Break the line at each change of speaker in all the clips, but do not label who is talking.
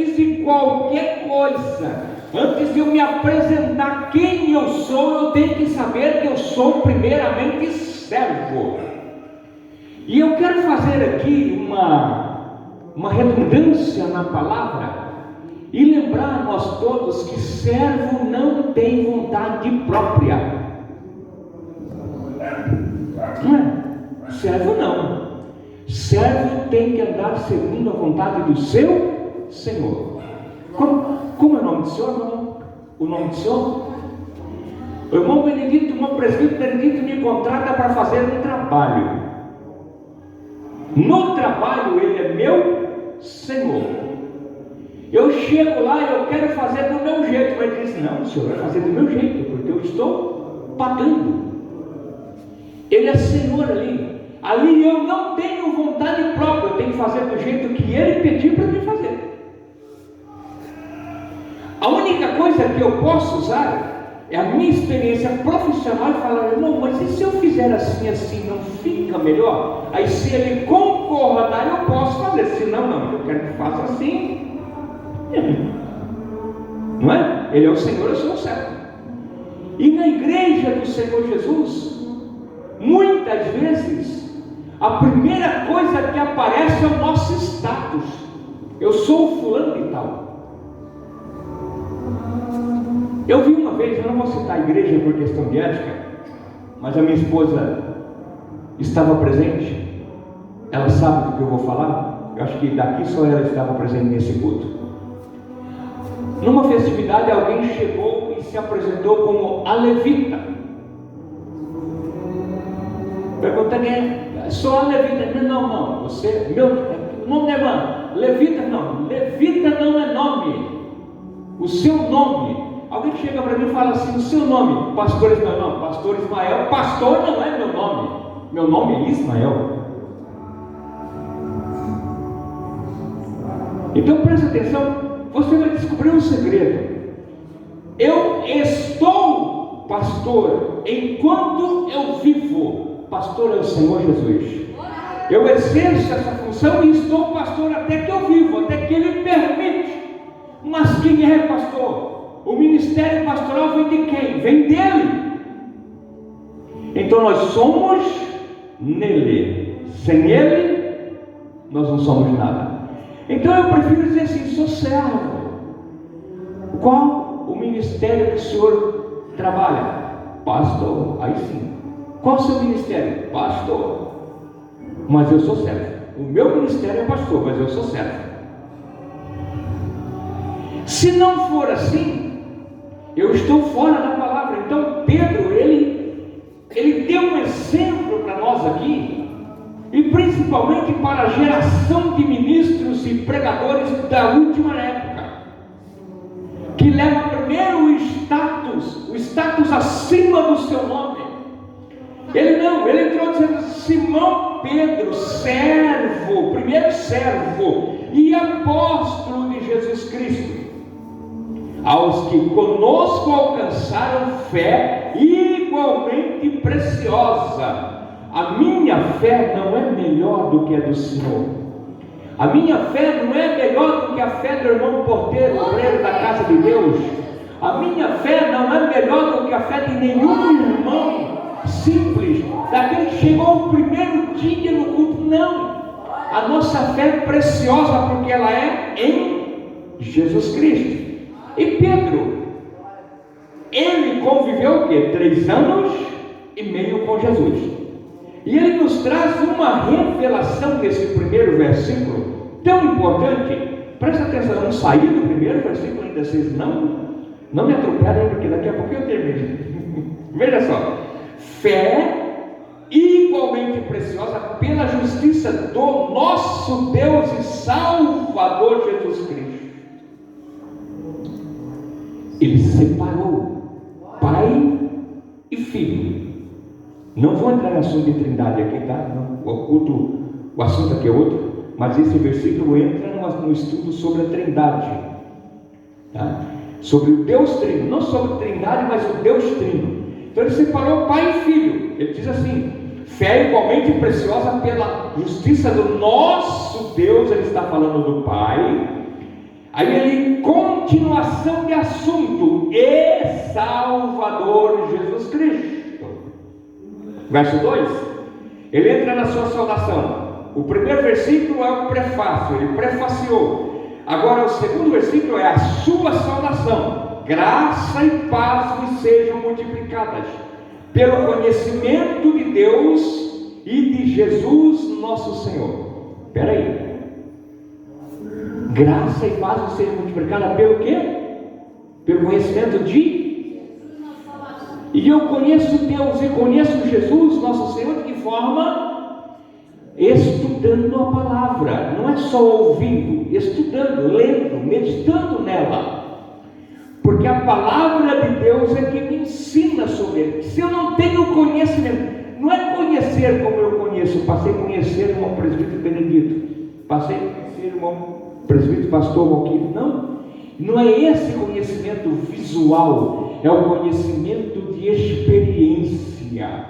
antes de qualquer coisa, antes de eu me apresentar quem eu sou, eu tenho que saber que eu sou primeiramente servo. E eu quero fazer aqui uma redundância na palavra e lembrar a nós todos que servo não tem vontade própria. Não é? Servo não. Servo tem que andar segundo a vontade do seu Senhor. Como é o nome do Senhor, irmão? O nome do Senhor? O irmão Benedito, o irmão presbítero Benedito me contrata para fazer um trabalho. No trabalho ele é meu Senhor. Eu chego lá e eu quero fazer do meu jeito, mas ele diz: não, o senhor vai fazer do meu jeito, porque eu estou pagando. Ele é Senhor ali. Ali eu não tenho vontade própria, eu tenho que fazer do jeito que ele pediu para me fazer. A única coisa que eu posso usar é a minha experiência profissional e falar: irmão, mas e se eu fizer assim, assim, não fica melhor? Aí se ele concordar, eu posso fazer, se não, não, eu quero que faça assim. Não é? Ele é o Senhor, eu sou o servo. E na igreja do Senhor Jesus, muitas vezes, a primeira coisa que aparece é o nosso status. Eu sou o fulano e tal. Eu vi uma vez, eu não vou citar a igreja por questão de ética, mas a minha esposa estava presente. Ela sabe do que eu vou falar. Eu acho que daqui só ela estava presente nesse culto. Numa festividade, alguém chegou e se apresentou como a levita. Perguntando: sou a levita? Não, você, o nome da irmã, levita não, levita não é nome, o seu nome. Alguém chega para mim e fala assim: o seu nome, pastor Ismael? Não, pastor Ismael, pastor não é meu nome é Ismael. Então presta atenção, você vai descobrir um segredo. Eu estou pastor enquanto eu vivo. Pastor é o Senhor Jesus. Eu exerço essa função e estou pastor até que eu vivo, até que Ele permite. Mas quem é pastor? O ministério pastoral vem de quem? Vem dele. Então nós somos nele. Sem ele, nós não somos nada. Então eu prefiro dizer assim: sou servo. Qual o ministério que o senhor trabalha? Pastor. Aí sim. Qual o seu ministério? Pastor. Mas eu sou servo. O meu ministério é pastor, mas eu sou servo. Se não for assim, eu estou fora da palavra. Então Pedro, ele deu um exemplo para nós aqui, e principalmente para a geração de ministros e pregadores da última época, que leva primeiro o status acima do seu nome. Ele entrou dizendo: Simão Pedro, servo, primeiro servo e apóstolo de Jesus Cristo, aos que conosco alcançaram fé igualmente preciosa. A minha fé não é melhor do que a do Senhor. A minha fé não é melhor do que a fé do irmão porteiro, obreiro da casa de Deus. A minha fé não é melhor do que a fé de nenhum irmão simples, daquele que chegou o primeiro dia no culto. Não. A nossa fé é preciosa porque ela é em Jesus Cristo. E Pedro, ele conviveu o quê? 3 anos e meio com Jesus. E ele nos traz uma revelação nesse primeiro versículo tão importante. Presta atenção, eu não saí do primeiro versículo ainda, vocês não me atropelem, porque daqui a pouco eu termino. Veja só: fé igualmente preciosa pela justiça do nosso Deus e Salvador Jesus Cristo. Ele separou Pai e Filho. Não vou entrar no assunto de trindade aqui, tá? Não, o assunto aqui é outro, mas esse versículo entra no estudo sobre a trindade, tá? Sobre o Deus Trino, não sobre a trindade, mas o Deus Trino. Então ele separou Pai e Filho. Ele diz assim: fé igualmente preciosa pela justiça do nosso Deus. Ele está falando do Pai, Aí ele, continuação de assunto, e Salvador Jesus Cristo. Verso 2, ele entra na sua saudação. O primeiro versículo é o prefácio, ele prefaciou. Agora o segundo versículo é a sua saudação. Graça e paz vos sejam multiplicadas pelo conhecimento de Deus e de Jesus nosso Senhor. Espera aí. Graça e paz vos sejam multiplicadas pelo quê? Pelo conhecimento de... E eu conheço Deus e conheço Jesus nosso Senhor de que forma? Estudando a palavra. Não é só ouvindo, estudando, lendo, meditando nela. Porque a palavra de Deus é que me ensina sobre ele. Se eu não tenho conhecimento, não é conhecer como eu conheço. Passei a conhecer o irmão presbítero Benedito, passei a conhecer o irmão presbítero pastor Valquírio. Não é esse conhecimento visual, é o conhecimento de experiência.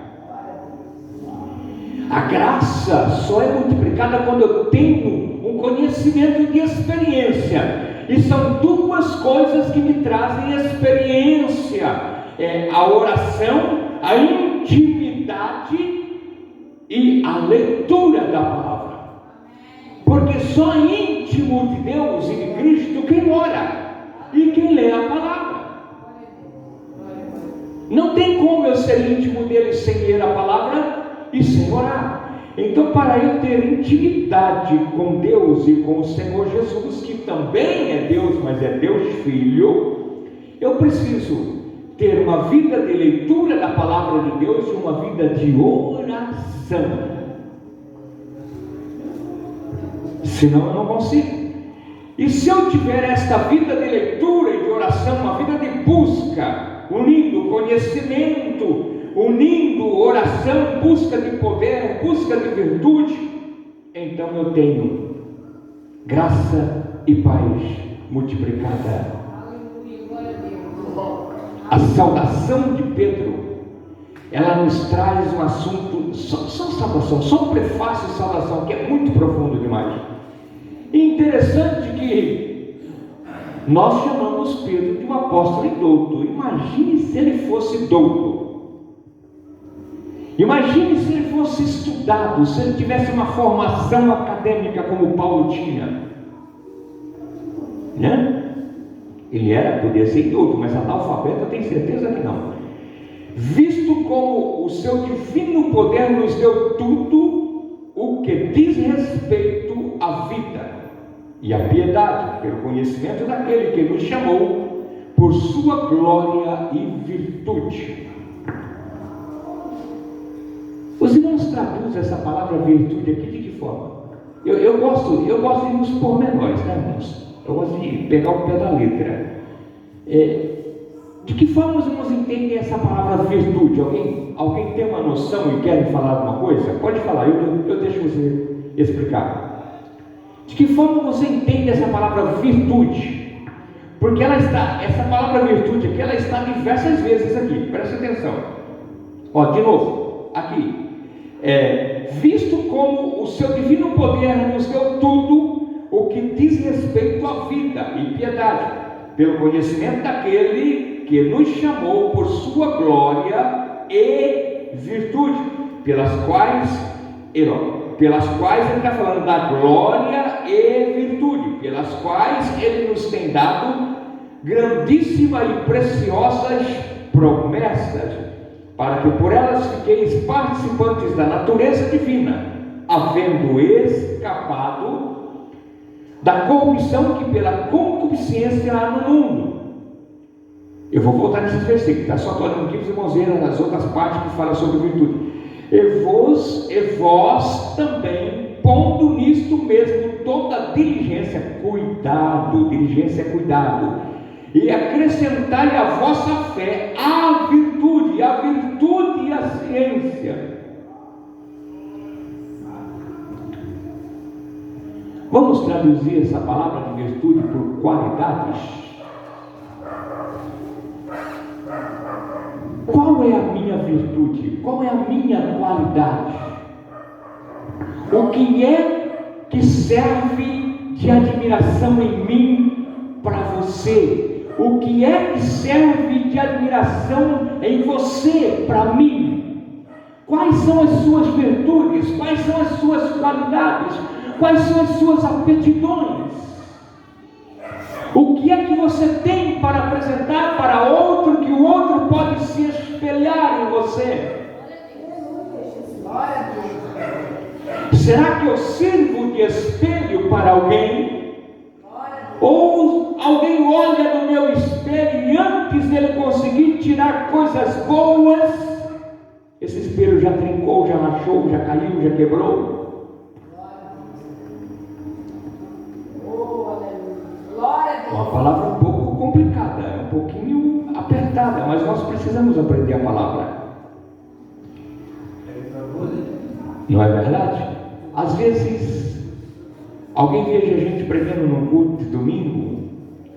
A graça só é multiplicada quando eu tenho um conhecimento de experiência. E são duas coisas que me trazem experiência: a oração, a intimidade e a leitura da palavra. Porque só íntimo de Deus e de Cristo quem ora e quem lê a palavra. Não tem como eu ser íntimo dele sem ler a palavra e sem orar. Então, para eu ter intimidade com Deus e com o Senhor Jesus, que também é Deus, mas é Deus Filho, eu preciso ter uma vida de leitura da palavra de Deus e uma vida de oração. Senão eu não consigo. E se eu tiver esta vida de leitura e de oração, uma vida de busca, unindo conhecimento, unindo oração, busca de poder, busca de virtude, então eu tenho graça e paz multiplicada. A saudação de Pedro, ela nos traz um assunto, só saudação, só um prefácio de saudação, que é muito profundo demais. E interessante que nós chamamos Pedro de um apóstolo indouto. Imagine se ele fosse douto. Imagine se ele fosse estudado, se ele tivesse uma formação acadêmica como Paulo tinha, né? Ele podia ser indouto, mas analfabeto eu tenho certeza que não. Visto como o seu divino poder nos deu tudo o que diz respeito à vida e à piedade, pelo conhecimento daquele que nos chamou por sua glória e virtude. Os irmãos traduzem essa palavra virtude aqui de que forma? Eu gosto de ir nos pormenores, né, irmãos? Eu gosto de pegar o pé da letra. De que forma os irmãos entendem essa palavra virtude? Alguém tem uma noção e quer me falar alguma coisa? Pode falar, eu deixo você explicar. De que forma você entende essa palavra virtude? Porque essa palavra virtude aqui, ela está diversas vezes aqui, presta atenção. De novo, aqui. Visto como o seu divino poder nos deu tudo o que diz respeito à vida e piedade, pelo conhecimento daquele que nos chamou por sua glória e virtude, pelas quais ele está falando da glória e virtude, pelas quais ele nos tem dado grandíssimas e preciosas promessas, para que por elas fiqueis participantes da natureza divina, havendo escapado da corrupção que pela concupiscência há no mundo. Eu vou voltar nesses versículos, tá? Só estou olhando aqui para os irmãos verem as outras partes que falam sobre virtude. E vós também, pondo nisto mesmo toda diligência, cuidado, e acrescentai à vossa fé a virtude e a ciência. Vamos traduzir essa palavra de virtude por qualidades? Qual é a minha virtude? Qual é a minha qualidade? O que é que serve de admiração em mim você? O que é que serve de admiração em você, para mim? Quais são as suas virtudes? Quais são as suas qualidades? Quais são as suas aptidões? O que é que você tem para apresentar para outro, que o outro pode se espelhar em você? Será que eu sirvo de espelho para alguém? Ou alguém olha no meu espelho e antes dele conseguir tirar coisas boas, esse espelho já trincou, já rachou, já caiu, já quebrou? Uma palavra um pouco complicada, um pouquinho apertada, mas nós precisamos aprender a palavra. Não é verdade? Às vezes, alguém veja a gente pregando num culto de domingo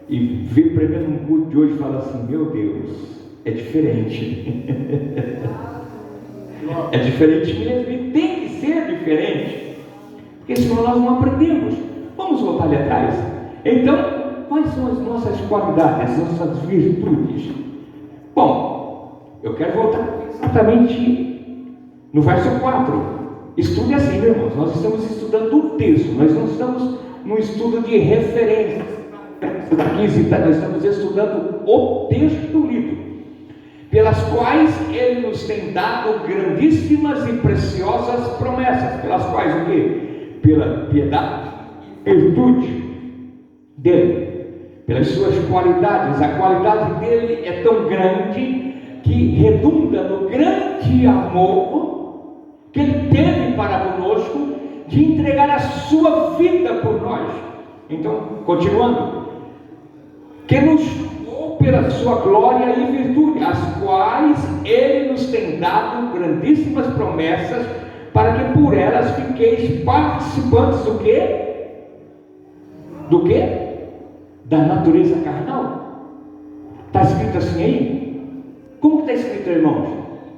e vê pregando num culto de hoje e fala assim: meu Deus, é diferente. É diferente mesmo, e tem que ser diferente, porque senão nós não aprendemos. Vamos voltar ali atrás. Então, quais são as nossas qualidades, as nossas virtudes? Bom, eu quero voltar exatamente no verso 4. Estude assim, meu irmão. Nós estamos estudando o texto, nós não estamos no estudo de referência. Nós estamos estudando o texto lido, pelas quais Ele nos tem dado grandíssimas e preciosas promessas. Pelas quais o quê? Pela piedade, virtude dele, pelas suas qualidades. A qualidade dele é tão grande que redunda no grande amor que Ele teve para conosco, de entregar a sua vida por nós. Então, continuando, que nos chamou pela sua glória e virtude, as quais Ele nos tem dado grandíssimas promessas, para que por elas fiqueis participantes do quê? Do quê? Da natureza carnal. Está escrito assim aí? Como está escrito, irmãos?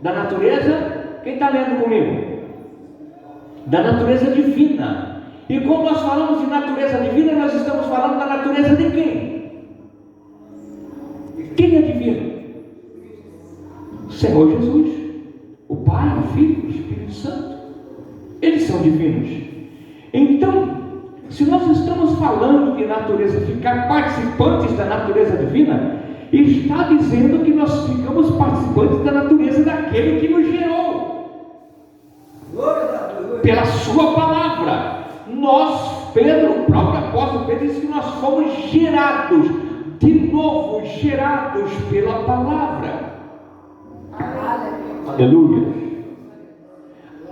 Da natureza. Quem está lendo comigo? Da natureza divina. E quando nós falamos de natureza divina, nós estamos falando da natureza de quem? Quem é divino? O Senhor Jesus, o Pai, o Filho, o Espírito Santo. Eles são divinos. Então, se nós estamos falando de natureza, ficar participantes da natureza divina, está dizendo que nós ficamos participantes da natureza daquele que nos gerou. Pela sua palavra, nós, Pedro, o próprio apóstolo Pedro disse que nós fomos gerados, de novo, gerados pela palavra. Aleluia.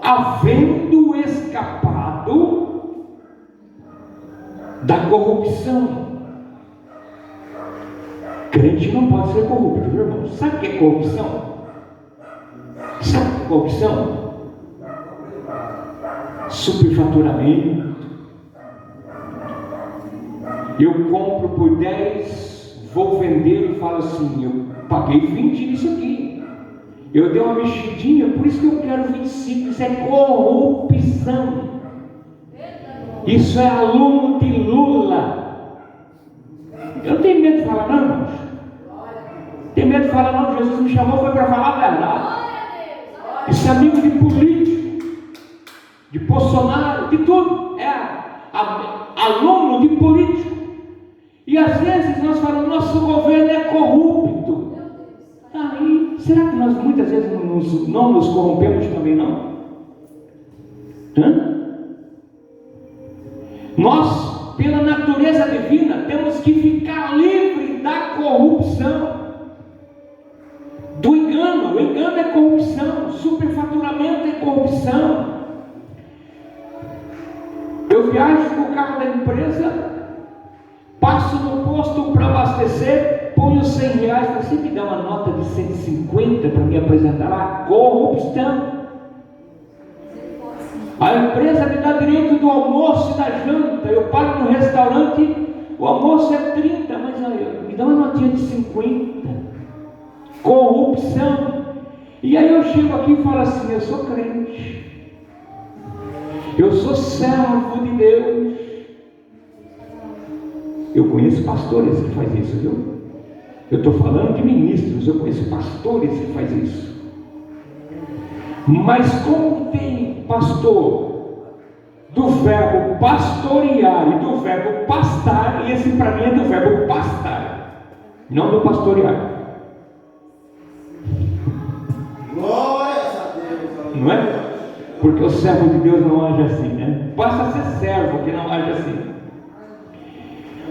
Havendo escapado da corrupção. Crente não pode ser corrupto, meu irmão. Sabe o que é corrupção? Sabe o que é corrupção? Superfaturamento. Eu compro por 10, vou vender e falo assim: eu paguei 20 nisso aqui, eu dei uma mexidinha, por isso que eu quero 25. Isso é corrupção. Isso é aluno de Lula. Eu não tenho medo de falar, não, irmãos. Tenho medo de falar, não. Jesus me chamou foi para falar a verdade. Isso é amigo de político, de Bolsonaro, de tudo. É aluno de político. E às vezes nós falamos: nosso governo é corrupto. Aí, será que nós muitas vezes não nos corrompemos também, não? Nós, pela natureza divina, temos que ficar livre da corrupção, do engano. O engano é corrupção, superfaturamento é corrupção. Eu viajo com o carro da empresa, passo no posto para abastecer, ponho 100 reais, você me dá uma nota de 150 para me apresentar lá? Corrupção. A empresa me dá direito do almoço e da janta. Eu paro no restaurante, o almoço é 30, mas me dá uma notinha de 50. Corrupção. E aí eu chego aqui e falo assim: eu sou crente, eu sou servo de Deus, Eu conheço pastores que fazem isso, viu? Eu estou falando de ministros, eu conheço pastores que fazem isso. Mas como tem pastor do verbo pastorear e do verbo pastar, esse para mim é do verbo pastar, não do pastorear.
Glórias a Deus.
Não é? Porque o servo de Deus não age assim, né? Basta ser servo que não age assim.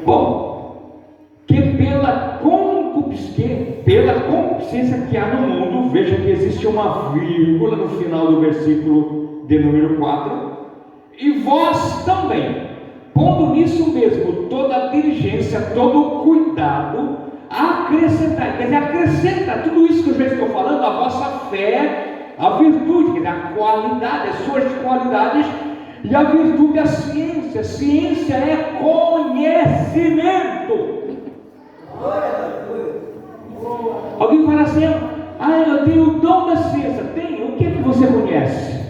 Bom, que pela concupiscência que há no mundo, veja que existe uma vírgula no final do versículo de número 4, e vós também, pondo nisso mesmo toda a diligência, todo o cuidado, acrescentar, quer dizer, acrescenta tudo isso que eu já estou falando, a vossa fé, a virtude, quer dizer, a qualidade, as suas qualidades, e a virtude, a ciência. Ciência é conhecimento. Alguém fala assim: eu tenho o dom da ciência. Tem? O que é que você conhece?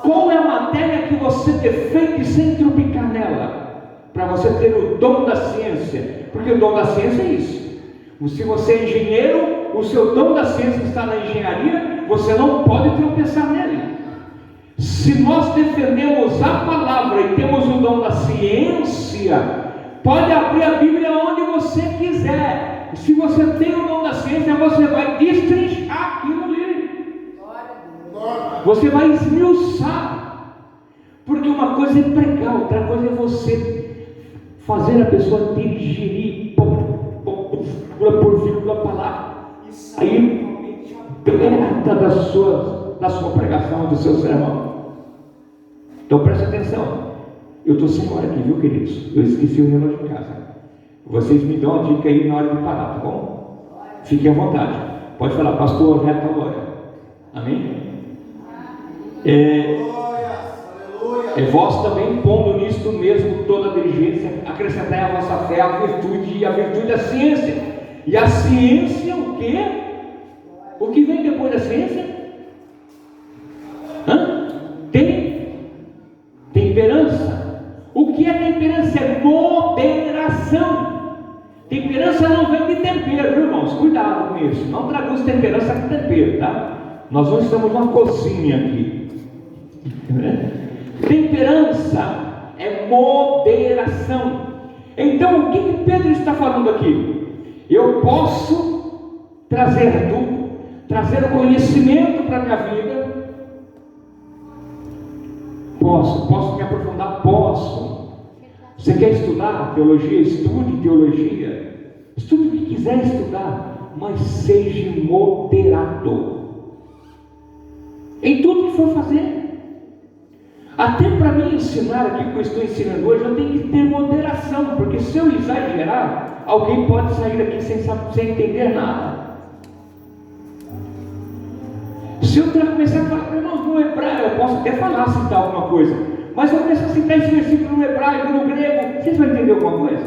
Qual é a matéria que você defende sem trupicar nela? Para você ter o dom da ciência. Porque o dom da ciência é isso. Se você é engenheiro, o seu dom da ciência está na engenharia, você não pode tropeçar nele. Se nós defendemos a palavra e temos o dom da ciência, pode abrir a Bíblia onde você quiser. Se você tem o dom da ciência, você vai destrinchar aquilo ali. Você vai esmiuçar. Porque uma coisa é pregar, outra coisa é você fazer a pessoa digerir por vírgula palavra. Aí, trata da sua pregação, do seu sermão. Então preste atenção. Eu estou sem hora aqui, viu, queridos? Eu esqueci o relógio em casa. Vocês me dão a dica aí na hora de parar, tá bom? Fiquem à vontade. Pode falar, pastor, reta a hora. Amém? Vós também, pondo nisto mesmo toda a diligência, acrescentai a vossa fé, a virtude, e a virtude a ciência. E a ciência o quê? O que vem depois da ciência? Temperança. O que é temperança? É moderação. Temperança não vem de tempero, viu, irmãos? Cuidado com isso. Não traduz temperança com tempero, tá? Nós não estamos numa cozinha aqui. Temperança é moderação. Então, o que Pedro está falando aqui? Eu posso trazer tudo, trazer o conhecimento para a minha vida. Posso me aprofundar? Posso. Você quer estudar teologia? Estude teologia. Estude o que quiser estudar, mas seja moderado em tudo que for fazer. Até para mim ensinar aqui o que eu estou ensinando hoje, eu tenho que ter moderação, porque se eu exagerar, alguém pode sair daqui sem entender nada. Se eu começar a falar, irmãos, no hebraico, eu posso até falar, citar alguma coisa, mas se eu começar a citar esse versículo no hebraico, no grego, vocês vão entender alguma coisa?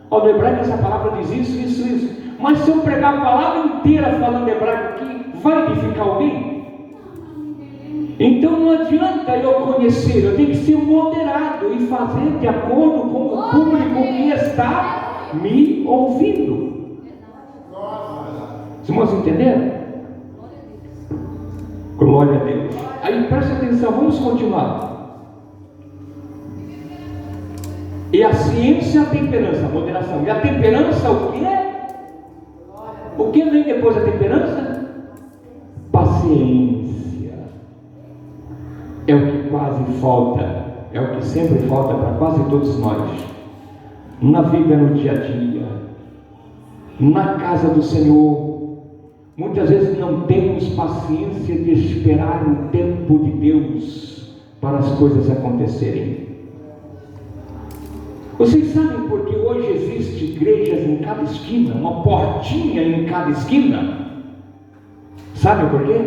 No hebraico essa palavra diz isso, mas se eu pregar a palavra inteira falando hebraico aqui, vai edificar alguém? Então não adianta eu conhecer, eu tenho que ser moderado e fazer de acordo com o público que está me ouvindo. Os irmãos entenderam? Glória a Deus. Aí preste atenção, vamos continuar. E a ciência, a temperança, a moderação. E a temperança o que é? O que vem depois da temperança? Paciência. É o que quase falta, é o que sempre falta para quase todos nós. Na vida, no dia a dia, na casa do Senhor. Muitas vezes não temos paciência de esperar o tempo de Deus para as coisas acontecerem. Vocês sabem por que hoje existem igrejas em cada esquina, uma portinha em cada esquina? Sabe por quê?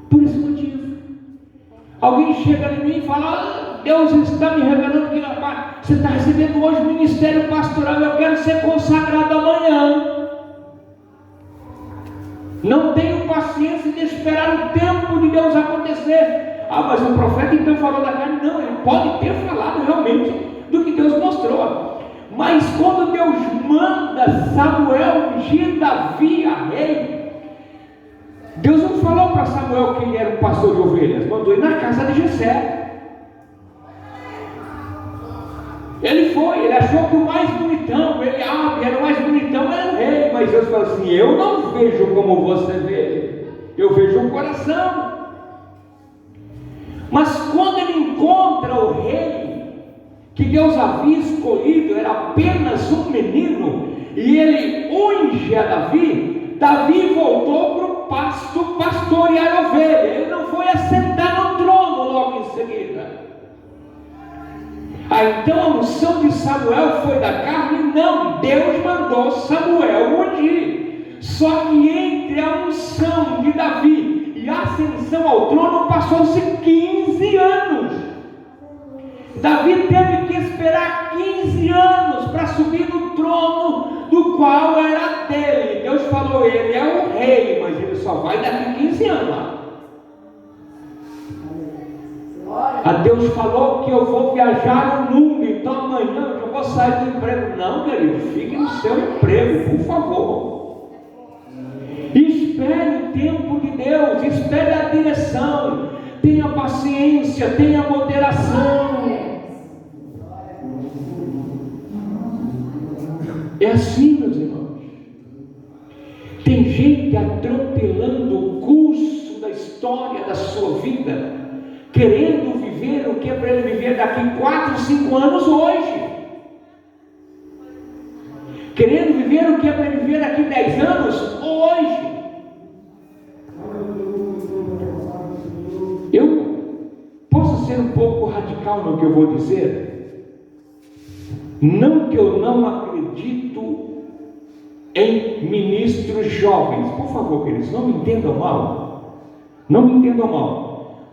Por esse motivo. Alguém chega em mim e fala: Deus está me revelando que você está recebendo hoje o ministério pastoral, eu quero ser consagrado amanhã. Não tenho paciência de esperar o tempo de Deus acontecer. Mas o profeta então falou da carne. Não, ele pode ter falado realmente do que Deus mostrou. Mas quando Deus manda Samuel ungir Davi a rei, Deus não falou para Samuel que ele era um pastor de ovelhas, mandou ele na casa de Jessé. Ele foi, ele achou que o mais bonitão, ele era o mais bonitão, era o rei, mas Deus falou assim: eu não vejo como você vê, eu vejo o coração. Mas quando ele encontra o rei, que Deus havia escolhido, era apenas um menino, e ele unge a Davi, Davi voltou para o pasto pastorear a ovelha, ele não foi assentar no trono logo em seguida. Então a unção de Samuel foi da carne? Não, Deus mandou Samuel ungir. Só que entre a unção de Davi e a ascensão ao trono passou-se 15 anos. Davi teve que esperar 15 anos para subir no trono do qual era dele. Deus falou: ele é o rei, mas ele só vai daqui 15 anos. A Deus falou que eu vou viajar no mundo, então amanhã eu já vou sair do emprego. Não, querido, fique no seu emprego, por favor. Espere o tempo de Deus, espere a direção, tenha paciência, tenha moderação. É assim, meus irmãos. Tem gente atropelando o curso da história da sua vida, querendo viver o que é para ele viver daqui 4, 5 anos hoje, querendo viver o que é para ele viver daqui 10 anos hoje. Eu posso ser um pouco radical no que eu vou dizer, não que eu não acredito em ministros jovens, por favor, queridos, não me entendam mal, não me entendam mal.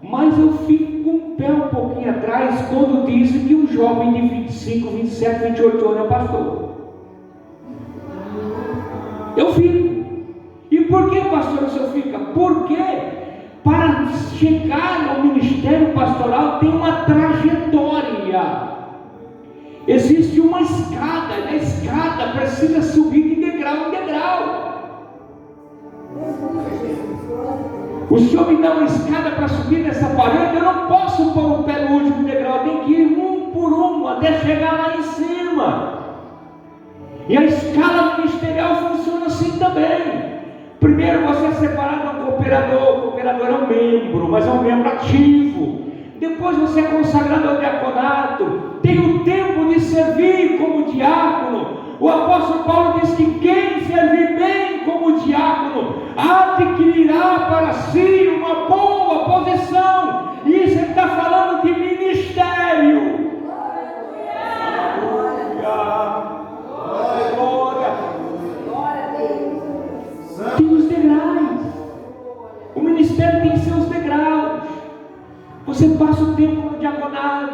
Mas eu fico com o pé um pouquinho atrás quando dizem que um jovem de 25, 27, 28 anos é pastor. Eu fico. E por que, pastor, o senhor fica? Porque para chegar ao ministério pastoral tem uma trajetória. Existe uma escada, e a escada precisa subir de degrau em degrau. O Senhor me dá uma escada para subir nessa parede, eu não posso pôr o pé no último degrau, eu tenho que ir um por um até chegar lá em cima. E a escala ministerial funciona assim também. Primeiro você é separado de um cooperador, o cooperador é um membro, mas é um membro ativo. Depois você é consagrado ao diaconato, tem o tempo de servir como diácono. O apóstolo Paulo diz que quem servir bem como diácono adquirirá para si uma boa posição. Isso ele está falando de ministério. Glória. Tem os degraus. O ministério tem seus degraus. Você passa o tempo no diaconato,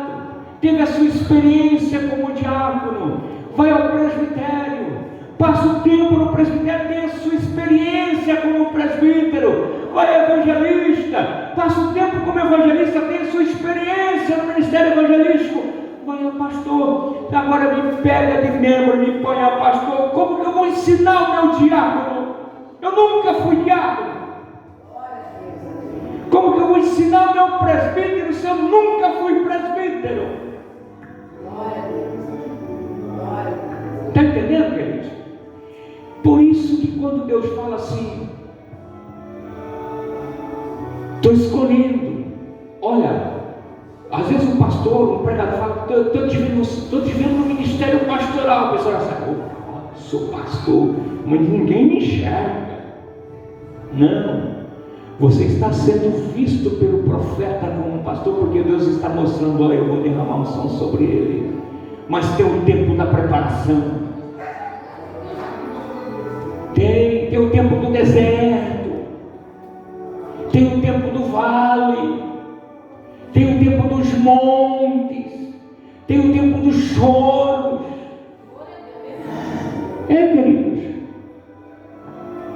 teve a sua experiência como diácono, vai ao presbitério, passa o tempo no presbitério, tem a sua experiência como presbítero, vai ao evangelista, passa o tempo como evangelista, tem a sua experiência no ministério evangelístico, vai ao pastor, agora me pega de membro, me põe ao pastor. Como que eu vou ensinar o meu diácono? Eu nunca fui diácono. Como que eu vou ensinar o meu presbítero se eu nunca fui presbítero? Está entendendo, queridos? Por isso que quando Deus fala assim, estou escolhendo, olha, às vezes um pastor, um pregador fala, estou te vendo no ministério pastoral, a pessoa fala, sou pastor, mas ninguém me enxerga. Não, você está sendo visto pelo profeta como um pastor, porque Deus está mostrando, olha, eu vou derramar unção sobre ele. Mas tem o tempo da preparação, tem o tempo do deserto, tem o tempo do vale, tem o tempo dos montes, tem o tempo dos choros. Queridos,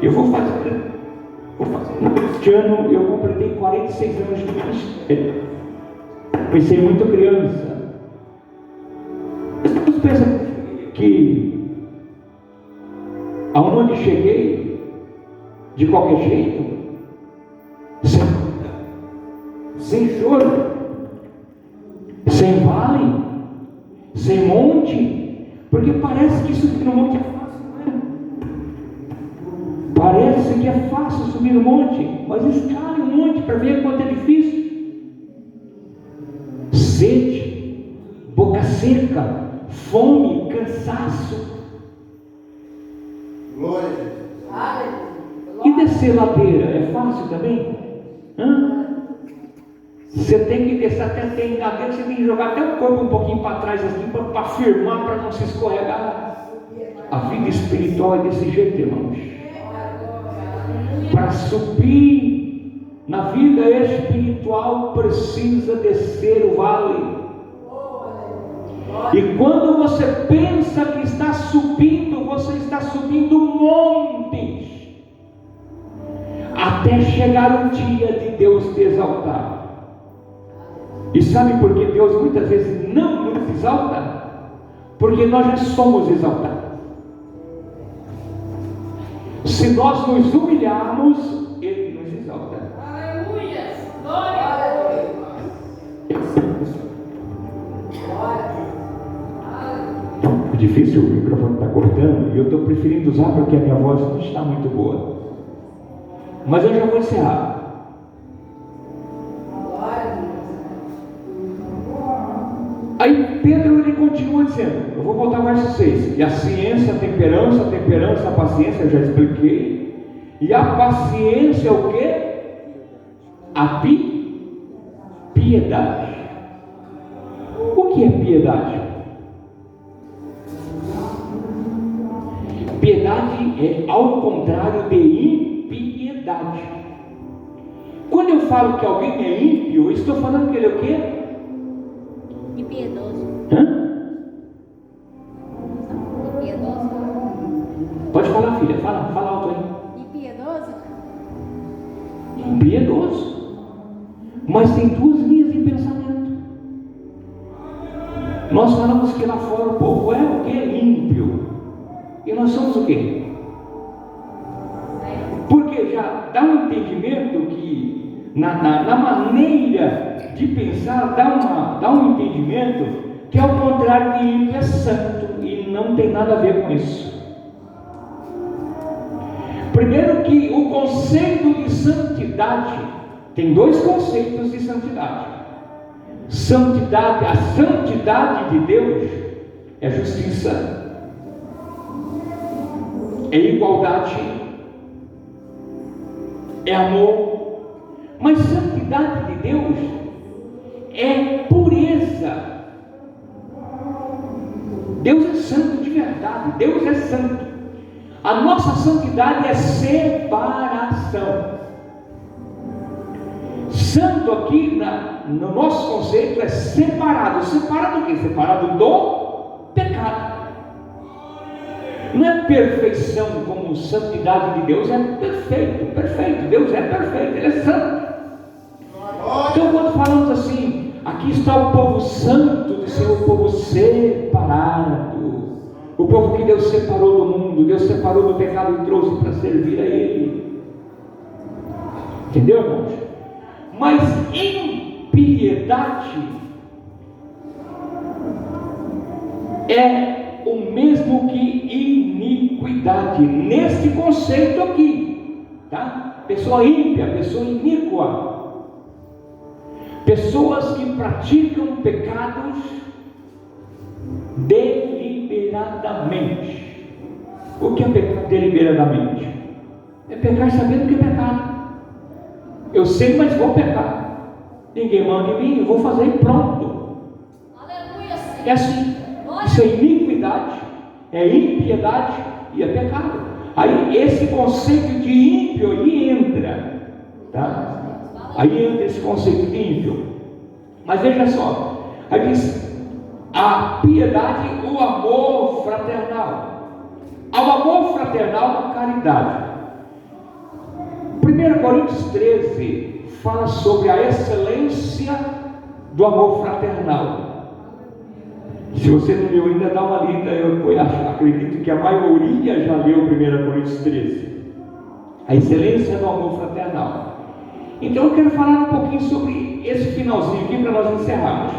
eu vou fazer. Este ano eu completei 46 anos de ministério. Pensei muito criança. As pessoas pensam que aonde cheguei, de qualquer jeito, sem luta, sem choro, sem vale, sem monte, porque parece que subir no monte é fácil, não é? Parece que é fácil subir no monte, mas escale o monte para ver quanto é difícil. Sede, boca seca, fome, cansaço.
Glória.
E descer ladeira é fácil também? Você tem que descer até ter ladeira, você tem que jogar até o corpo um pouquinho para trás assim, para firmar, para não se escorregar. A vida espiritual é desse jeito, irmãos. Para subir na vida espiritual precisa descer o vale. E quando você pensa que está subindo, você está subindo montes, até chegar o dia de Deus te exaltar. E sabe por que Deus muitas vezes não nos exalta? Porque nós já somos exaltados. Se nós nos humilharmos, Ele nos exalta.
Aleluia! Glória a Deus!
É difícil, o microfone está cortando, e eu estou preferindo usar porque a minha voz não está muito boa. Mas eu já vou encerrar. Aí Pedro ele continua dizendo, eu vou voltar ao verso 6, e a ciência, a temperança, a paciência, eu já expliquei, e a paciência é o quê? A piedade. O que é piedade? Piedade é ao contrário de impiedade. Quando eu falo que alguém é ímpio, eu estou falando que ele é o quê?
Impiedoso.
Impiedoso? Pode falar, filha, fala alto aí.
Impiedoso?
Impiedoso. Mas tem duas linhas de pensamento. Nós falamos que lá fora o povo é o quê? Ímpio. E nós somos o quê? Porque já dá um entendimento que na maneira de pensar dá um entendimento que ao contrário de ímpio é santo, e não tem nada a ver com isso. Primeiro que o conceito de santidade, tem dois conceitos de santidade. Santidade, a santidade de Deus é justiça, é igualdade, é amor. Mas santidade de Deus é pureza. Deus é santo de verdade, Deus é santo. A nossa santidade é separação. Santo aqui no nosso conceito é separado. Separado do quê? Separado do pecado. Não é perfeição como santidade de Deus, é perfeito. Deus é perfeito, Ele é santo. Então quando falamos assim, aqui está o povo santo do Senhor, o povo separado, o povo que Deus separou do mundo, Deus separou do pecado e trouxe para servir a Ele. Entendeu, irmãos? Mas impiedade é o mesmo que iniquidade, neste conceito aqui, tá? Pessoa ímpia, pessoa iníqua, pessoas que praticam pecados deliberadamente. O que é pecar deliberadamente? É pecar sabendo que é pecado. Eu sei, mas vou pecar. Ninguém manda em mim, eu vou fazer e pronto.
Aleluia, Senhor.
É assim. Isso é iniquidade, é impiedade e é pecado. Aí esse conceito de ímpio aí entra, tá? Aí entra esse conceito de ímpio. Mas veja só, aí diz a piedade, o amor fraternal. Ao amor fraternal, caridade. 1 Coríntios 13 fala sobre a excelência do amor fraternal. Se você não leu ainda, dá uma lida. Eu acredito que a maioria já leu 1 Coríntios 13. A excelência do amor fraternal. Então eu quero falar um pouquinho sobre esse finalzinho aqui para nós encerrarmos.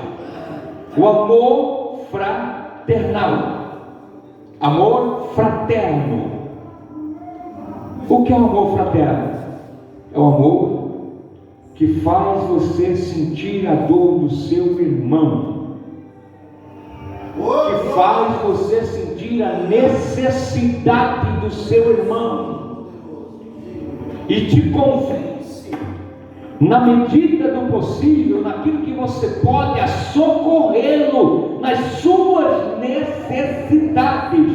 O amor fraternal. Amor fraterno. O que é o amor fraterno? É o amor que faz você sentir a dor do seu irmão, que faz você sentir a necessidade do seu irmão e te convence, na medida do possível, naquilo que você pode, a socorrê-lo nas suas necessidades.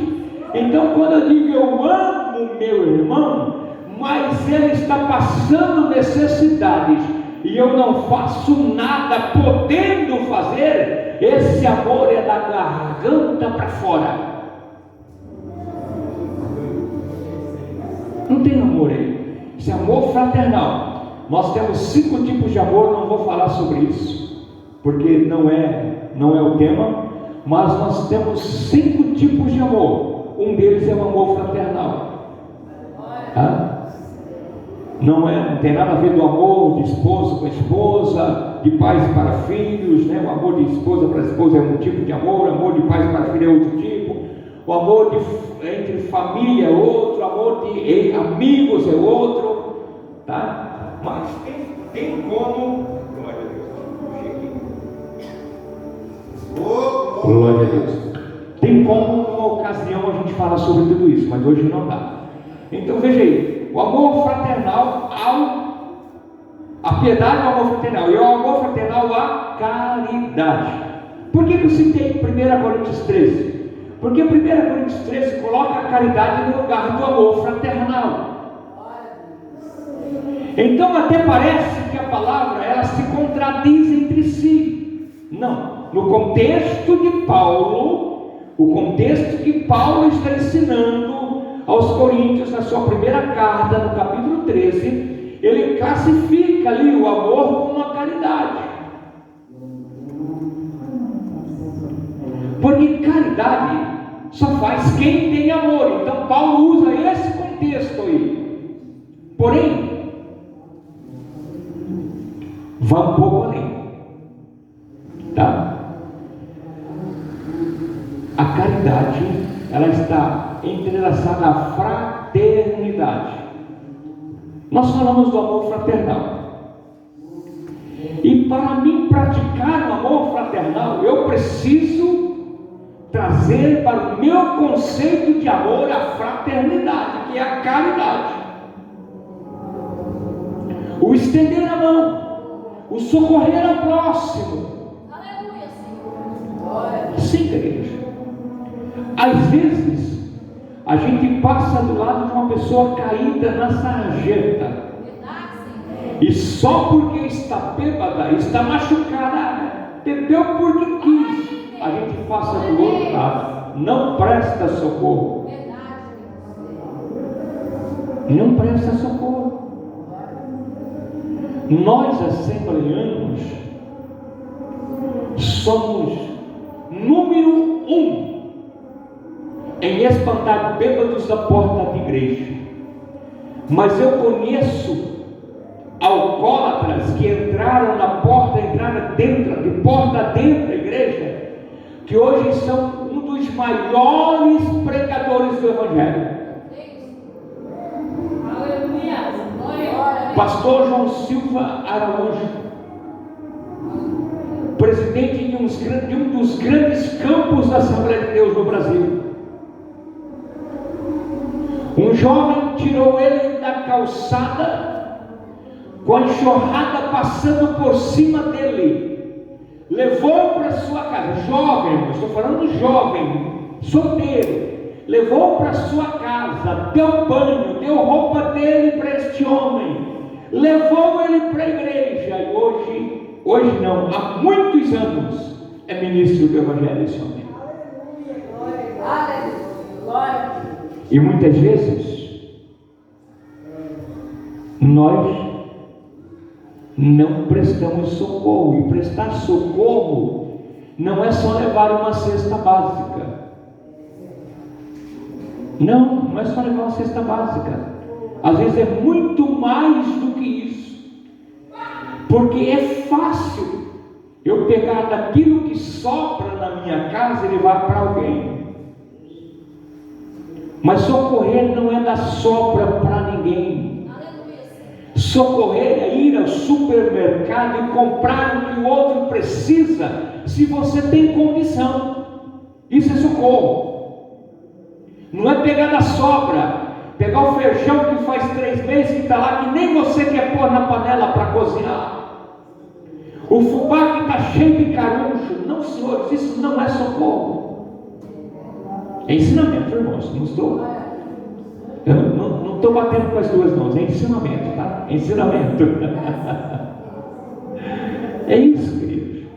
Então, quando eu digo eu amo meu irmão, mas ele está passando necessidades e eu não faço nada podendo fazer, esse amor é da garganta para fora. Não tem amor aí. Esse amor fraternal. Nós temos 5 tipos de amor, não vou falar sobre isso, porque não é o tema, mas nós temos 5 tipos de amor. Um deles é o amor fraternal. Não tem nada a ver do amor de esposo com esposa, de pais para filhos, né? O amor de esposa para esposa é um tipo de amor, o amor de pais para filho é outro tipo, o amor entre família é outro, o amor de amigos é outro, tá? Mas tem como, glória a Deus, tem como numa ocasião a gente falar sobre tudo isso, mas hoje não dá. Então veja aí, o amor fraternal a piedade é o amor fraternal, e o amor fraternal a caridade. Por que eu citei 1 Coríntios 13? Porque 1 Coríntios 13 coloca a caridade no lugar do amor fraternal. Então até parece que a palavra ela se contradiz entre si. Não, no contexto de Paulo, o contexto que Paulo está ensinando aos Coríntios na sua primeira carta, no capítulo 13, ele classifica ali o amor como a caridade. Porque caridade só faz quem tem amor. Então Paulo usa esse contexto aí. Porém, vá um pouco além, tá? A caridade, ela está entrelaçada à fraternidade. Nós falamos do amor fraternal. E para mim praticar o amor fraternal, eu preciso trazer para o meu conceito de amor a fraternidade, que é a caridade. O estender a mão, o socorrer ao próximo.
Aleluia, Senhor.
Sim, igreja. Às vezes, a gente passa do lado de uma pessoa caída na sarjeta.
Verdade, Senhor.
E só porque está bêbada, está machucada, bebeu porque quis, a gente passa do outro lado. Não presta socorro.
Verdade,
Não presta socorro. Nós, assembleanos, somos número 1 em espantar bêbados da porta da igreja. Mas eu conheço alcoólatras que entraram na porta, entraram de porta dentro da igreja, que hoje são um dos maiores pregadores do Evangelho.
Aleluia. Glória.
Pastor João Silva Araújo, presidente de um dos grandes campos da Assembleia de Deus no Brasil. Um jovem tirou ele da calçada, com a enxurrada passando por cima dele, levou para sua casa. Jovem, estou falando jovem, solteiro, levou para sua casa, deu banho, deu roupa dele para este homem, levou ele para a igreja. E hoje não, há muitos anos é ministro do Evangelho esse homem.
Aleluia. Glória.
E muitas vezes nós não prestamos socorro. E prestar socorro não é só levar uma cesta básica. Não é só levar uma cesta básica. Às vezes é muito mais do que isso. Porque é fácil eu pegar daquilo que sobra na minha casa e levar para alguém. Mas socorrer não é dar sobra para ninguém. Socorrer é ir ao supermercado e comprar o que o outro precisa, se você tem condição. Isso é socorro. Não é pegar da sobra, pegar o feijão que faz 3 meses que está lá, que nem você quer pôr na panela para cozinhar, o fubá que está cheio de caruncho. Não, senhores, isso não é socorro. É ensinamento, irmãos. Eu não estou batendo com as duas mãos, é ensinamento, tá? É ensinamento. É isso, queridos.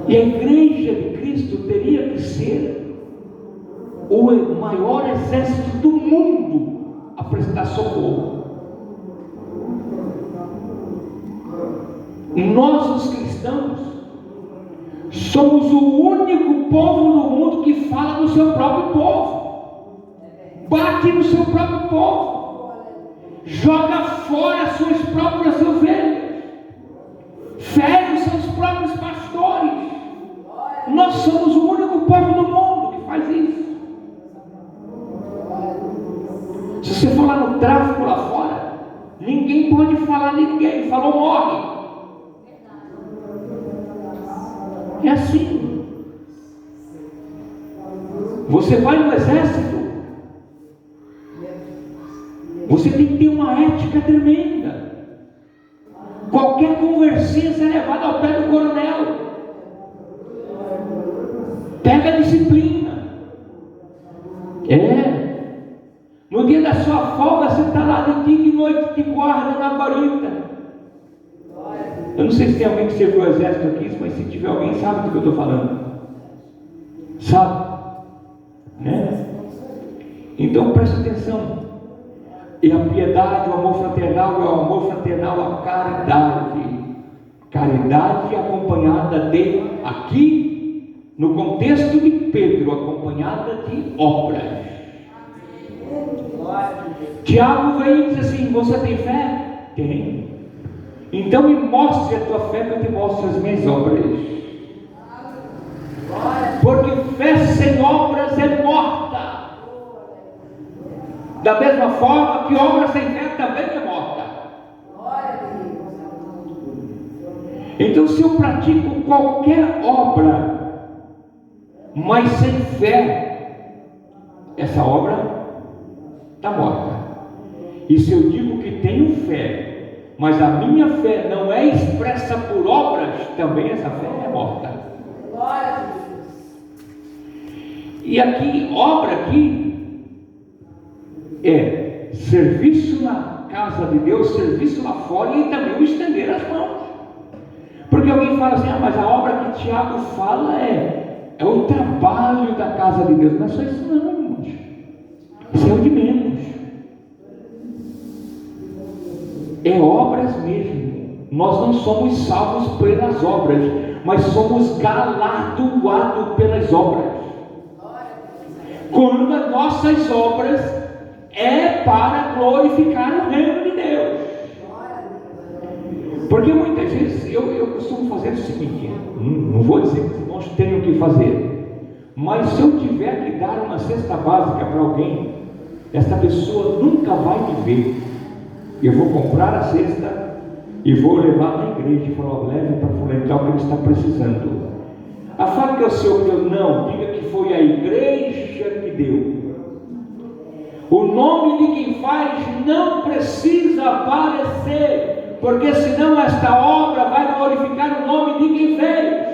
E a igreja de Cristo teria que ser o maior exército do mundo a prestar socorro. Nós, os cristãos, somos o único povo no mundo que fala do seu próprio povo, bate no seu próprio povo, joga fora as suas próprias ovelhas, fere os seus próprios pastores. Nós somos o único povo do mundo que faz isso. Se você for lá no tráfico lá fora, ninguém pode falar de ninguém. Falou, morre. É assim. Você vai no exército, você tem que ter uma ética tremenda. Qualquer conversinha é levada ao pé do coronel. Pega a disciplina. No dia da sua folga, você está lá de dia e de noite, de guarda na guarita. Eu não sei se tem alguém que serviu o exército aqui, mas se tiver alguém, sabe do que eu estou falando. Sabe? Né? Então preste atenção. E a piedade, o amor fraternal, é o amor fraternal, a caridade. Caridade acompanhada de, aqui, no contexto de Pedro, acompanhada de obras. Tiago vem e diz assim: você tem fé? Tem. Então me mostre a tua fé, que eu te mostro as minhas obras. Porque fé sem obras é morta. Da mesma forma que obra sem fé também é morta. Então, se eu pratico qualquer obra, mas sem fé, essa obra está morta. E se eu digo que tenho fé, mas a minha fé não é expressa por obras, também essa fé é morta. E aqui, obra aqui é serviço na casa de Deus, serviço lá fora, e também o estender as mãos. Porque alguém fala assim: mas a obra que Tiago fala é o trabalho da casa de Deus. Mas só isso não, irmãos. Isso é o de menos. É obras mesmo. Nós não somos salvos pelas obras, mas somos galardoados pelas obras. Quando as nossas obras é para glorificar o reino de Deus. Porque muitas vezes eu costumo fazer o seguinte: não vou dizer que os irmãos tenham que fazer, mas se eu tiver que dar uma cesta básica para alguém, essa pessoa nunca vai me ver. Eu vou comprar a cesta e vou levar na igreja e falar: leve para fulano tal que ele está precisando. A fala que é o Senhor que deu, não, diga que foi a igreja que deu. O nome de quem faz não precisa aparecer, porque senão esta obra vai glorificar o nome de quem fez,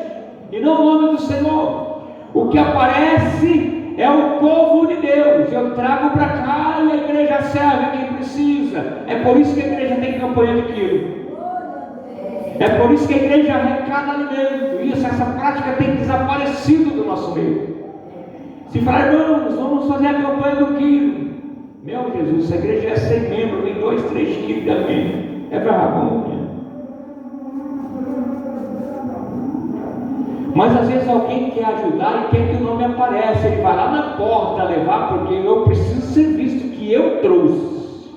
e não o nome do Senhor. O que aparece é o povo de Deus. Eu trago para cá e a igreja serve quem precisa. É por isso que a igreja tem campanha de quilo. É por isso que a igreja arrecada alimento. Isso, essa prática tem desaparecido do nosso meio. Se falar: irmãos, vamos fazer a campanha do quilo. Meu Jesus, se a igreja é 100 membros, vem 2, 3 quilos de alimento. É vagabundo. Mas às vezes alguém quer ajudar e quer que o nome apareça. Ele vai lá na porta levar, porque eu preciso ser visto que eu trouxe.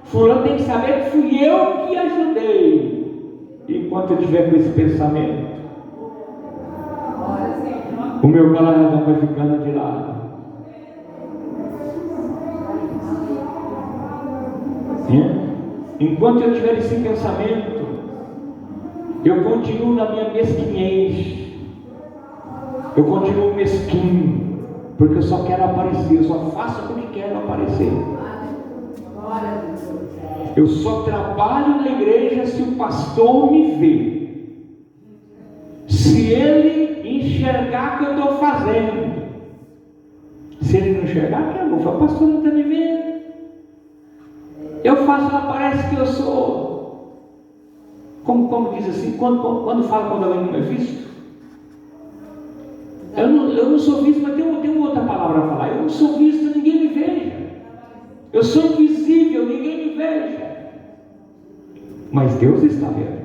Fulano tem que saber que fui eu que ajudei. Enquanto eu estiver com esse pensamento, o meu galardão vai ficando de lado. Enquanto eu tiver esse pensamento, eu continuo na minha mesquinhez. Eu continuo mesquinho, porque eu só quero aparecer, eu só faço porque quero aparecer. Eu só trabalho na igreja se o pastor me vê. Se ele enxergar o que eu estou fazendo. Se ele não enxergar, que eu vou, o pastor não está me vendo. Eu faço, parece que eu sou, como diz assim, quando fala quando alguém não é visto. Eu não sou visto, mas tem uma outra palavra a falar. Eu não sou visto, ninguém me veja. Eu sou invisível, ninguém me veja. Mas Deus está vendo.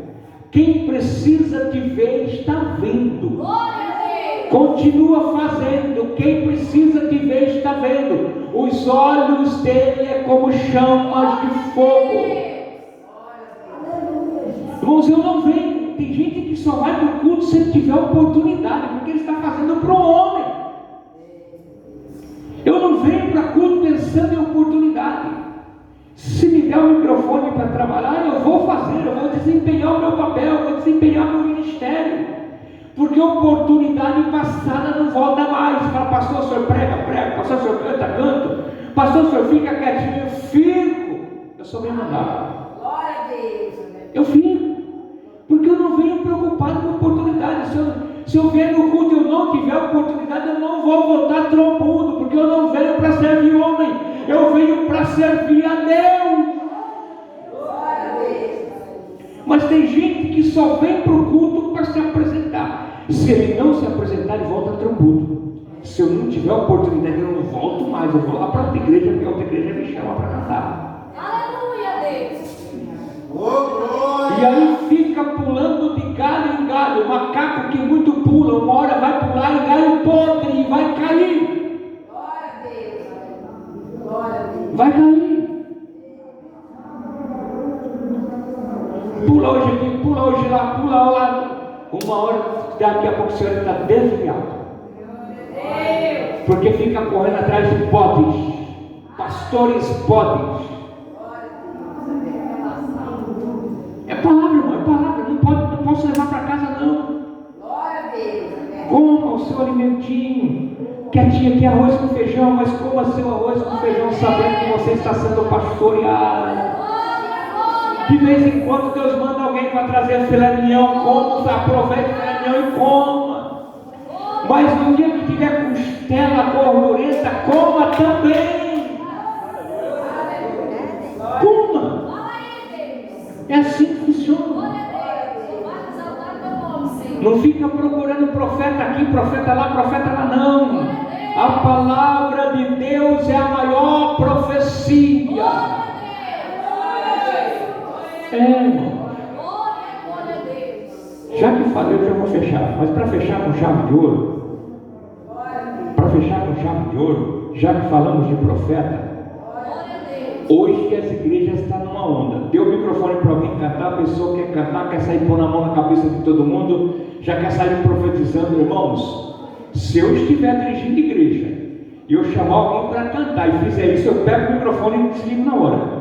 Quem precisa te ver está vendo. Continua fazendo. Quem precisa te ver está vendo. Os olhos dele é como chamas de fogo. Irmãos, eu não venho. Tem gente que só vai para o culto se ele tiver oportunidade, porque ele está fazendo para o homem. Eu não venho para culto pensando em oportunidade. Se me der o microfone para trabalhar, eu vou fazer, eu vou desempenhar o meu papel, eu vou desempenhar o meu ministério. Porque oportunidade passada não volta mais. Fala, pastor, o senhor prega, pastor, o senhor canta, canto, pastor, o senhor fica quietinho, eu fico. Eu sou bem mandado.
Glória a Deus.
Eu fico. Porque eu não venho preocupado com oportunidade. Se eu vier no culto e eu não tiver oportunidade, eu não vou voltar trombudo, porque eu não venho para servir homem, eu venho para servir a Deus. Mas tem gente que só vem para o culto para se apresentar. Se ele não se apresentar, ele volta trombudo. Se eu não tiver oportunidade, eu não volto mais, eu vou lá para outra igreja, porque a outra igreja me chama para cantar.
Aleluia, Deus.
E aí fica pulando de galho em galho. Macaco que muito pula, uma hora vai pular em galho podre e vai cair.
Glória a Deus. Glória a Deus.
Vai cair. Pula hoje aqui, pula hoje lá, pula lá. Uma hora, daqui a pouco o senhor está desviado. Porque fica correndo atrás de bodes. Pastores bodes. É palavra, irmão, é palavra. Não posso levar para casa, não.
Glória a Deus.
Coma o seu alimentinho. Quietinho aqui, arroz com feijão, mas coma seu arroz com feijão, sabendo que você está sendo pastoreado. De vez em quando Deus manda alguém para trazer filé mignon, coma, aproveite o filé mignon e coma. Mas no dia que tiver costela gordurenta, coma também. Coma. É assim que funciona. Não fica procurando profeta aqui, profeta lá, não. A palavra de Deus é a maior profecia. Irmão. Já que falei, eu já vou fechar. Mas para fechar com chave de ouro, já que falamos de profeta, hoje as igrejas estão numa onda. Deu o microfone para alguém cantar, a pessoa quer cantar, quer sair pôr na mão na cabeça de todo mundo, já quer sair profetizando. Irmãos, se eu estiver dirigindo igreja e eu chamar alguém para cantar e fizer isso, eu pego o microfone e desligo na hora.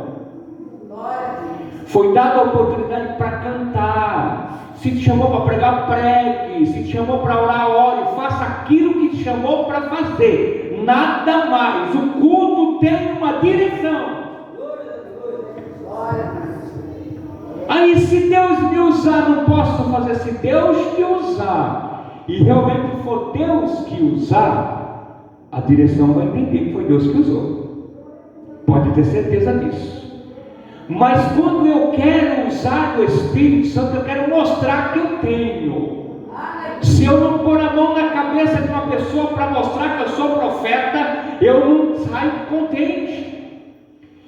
Foi dada a oportunidade para cantar. Se te chamou para pregar, pregue. Se te chamou para orar, ore. Faça aquilo que te chamou para fazer. Nada mais. O culto tem uma direção. Aí, se Deus me usar, não posso fazer. Se Deus te usar e realmente for Deus que usar, a direção vai entender que foi Deus que usou. Pode ter certeza disso. Mas quando eu quero usar o Espírito Santo, eu quero mostrar que eu tenho. Se eu não pôr a mão na cabeça de uma pessoa para mostrar que eu sou profeta, eu não saio contente.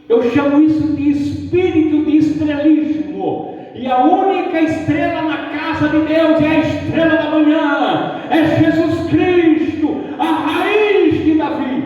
Eu chamo isso de espírito de estrelismo. E a única estrela na casa de Deus é a estrela da manhã, é Jesus Cristo, a raiz de Davi.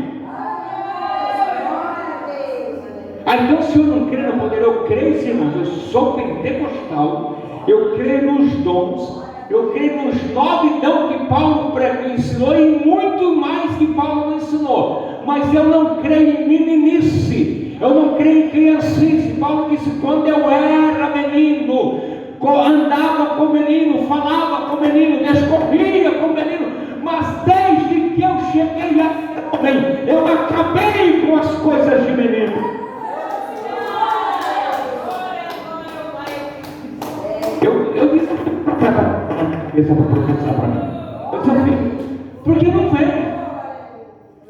Então, se eu não creio no poder, eu creio, irmãos, eu sou pentecostal, eu creio nos dons, eu creio nos 9 dons que Paulo ensinou e muito mais que Paulo ensinou, mas eu não creio em meninice, eu não creio em criancice. Paulo disse: quando eu era menino, andava com menino, falava com menino, descorria com menino, mas desde que eu cheguei a homem, eu acabei com as coisas de menino. Eu disse para professar para mim. Eu disse: porque não vem.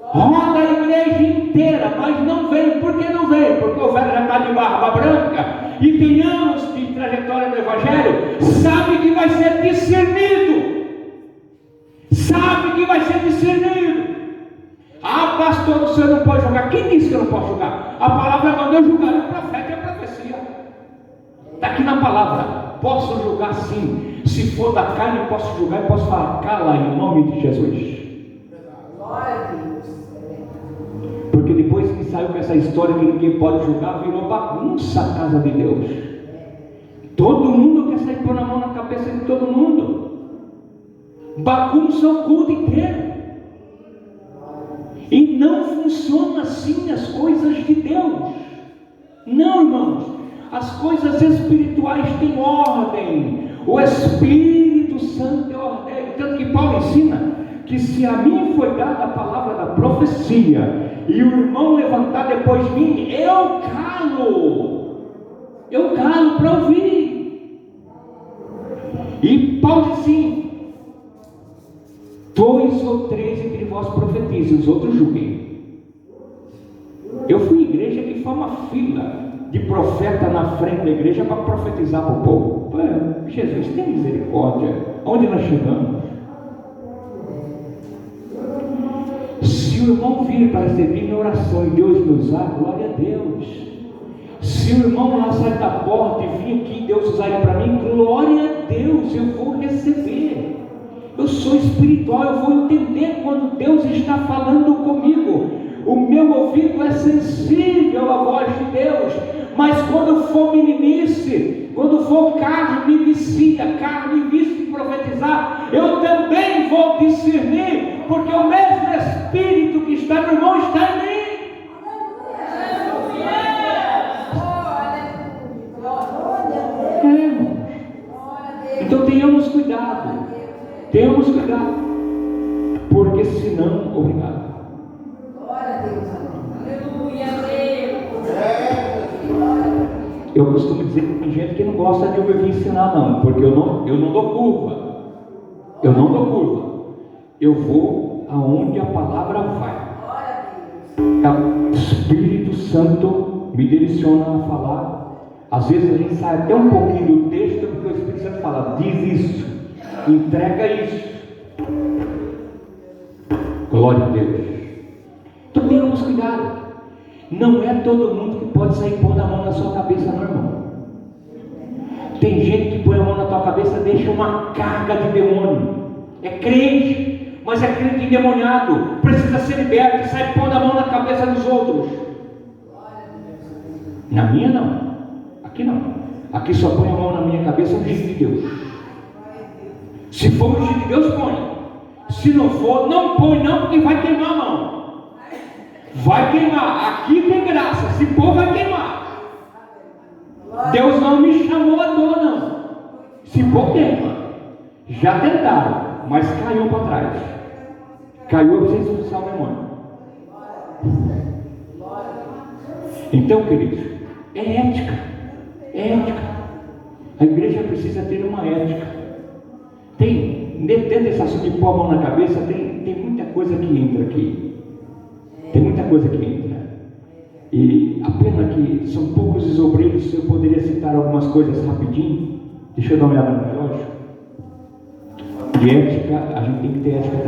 Roda a igreja inteira, mas não vem. Por que não vem? Porque o velho já está de barba branca e tem anos de trajetória no Evangelho, sabe que vai ser discernido. Sabe que vai ser discernido. Ah, pastor, o senhor não pode julgar. Quem disse que eu não posso julgar? A palavra mandou julgar o profeta e a profecia. Está aqui na palavra. Posso julgar sim. Se for da carne, eu posso julgar e posso falar: cala em nome de Jesus.
Glória a Deus.
Porque depois que saiu com essa história que ninguém pode julgar, virou bagunça a casa de Deus. Todo mundo quer sair pôr a mão na cabeça de todo mundo. Bagunça o culto inteiro. E não funciona assim as coisas de Deus. Não, irmãos. As coisas espirituais têm ordem. O Espírito Santo é ordem. Tanto que Paulo ensina que se a mim foi dada a palavra da profecia e o irmão levantar depois de mim, eu calo para ouvir. E Paulo diz assim: 2 ou 3 entre vós profetizem, os outros julguem. Eu fui em igreja que foi uma fila de profeta na frente da igreja para profetizar para o povo. Jesus, tem misericórdia. Onde nós chegamos? Se o irmão vir para receber minha oração e Deus me usar, glória a Deus. Se o irmão lá sair da porta e vir aqui e Deus usar ele para mim, glória a Deus, eu vou receber. Eu sou espiritual, eu vou entender quando Deus está falando comigo. O meu ouvido é sensível à voz de Deus. Mas quando for meninice, quando for carne vicia, carne vício de profetizar, eu também vou discernir, porque o mesmo Espírito que está no irmão está em mim. Então tenhamos cuidado, porque senão, obrigado. Eu costumo dizer que tem gente que não gosta de ouvir ensinar, não, porque eu não dou curva. Eu vou aonde a palavra vai. O Espírito Santo me direciona a falar. Às vezes a gente sai até um pouquinho do texto, porque o Espírito Santo fala: diz isso, entrega isso. Glória a Deus. Então tenhamos cuidado. Não é todo mundo que pode sair pondo a mão na sua cabeça, não, irmão. Tem gente que põe a mão na tua cabeça e deixa uma carga de demônio. É crente, mas é crente endemoniado. Precisa ser liberto e sai pondo a mão na cabeça dos outros. Na minha não. Aqui não. Aqui só põe a mão na minha cabeça o ungido de Deus. Se for o ungido de Deus, põe. Se não for, não põe não, porque vai queimar a mão. Vai queimar, aqui tem graça, se pôr vai queimar. Deus não me chamou à toa, não. Se pôr queima. Já tentaram, mas caiu para trás. Caiu a presença do céu, meu irmão. Então, queridos, é ética. A igreja precisa ter uma ética. Dentro desse assunto de pôr a mão na cabeça, tem muita coisa que entra aqui. E a pena que são poucos os obreiros. Eu poderia citar algumas coisas rapidinho. Deixa eu dar uma olhada no relógio. De ética, a gente tem que ter ética.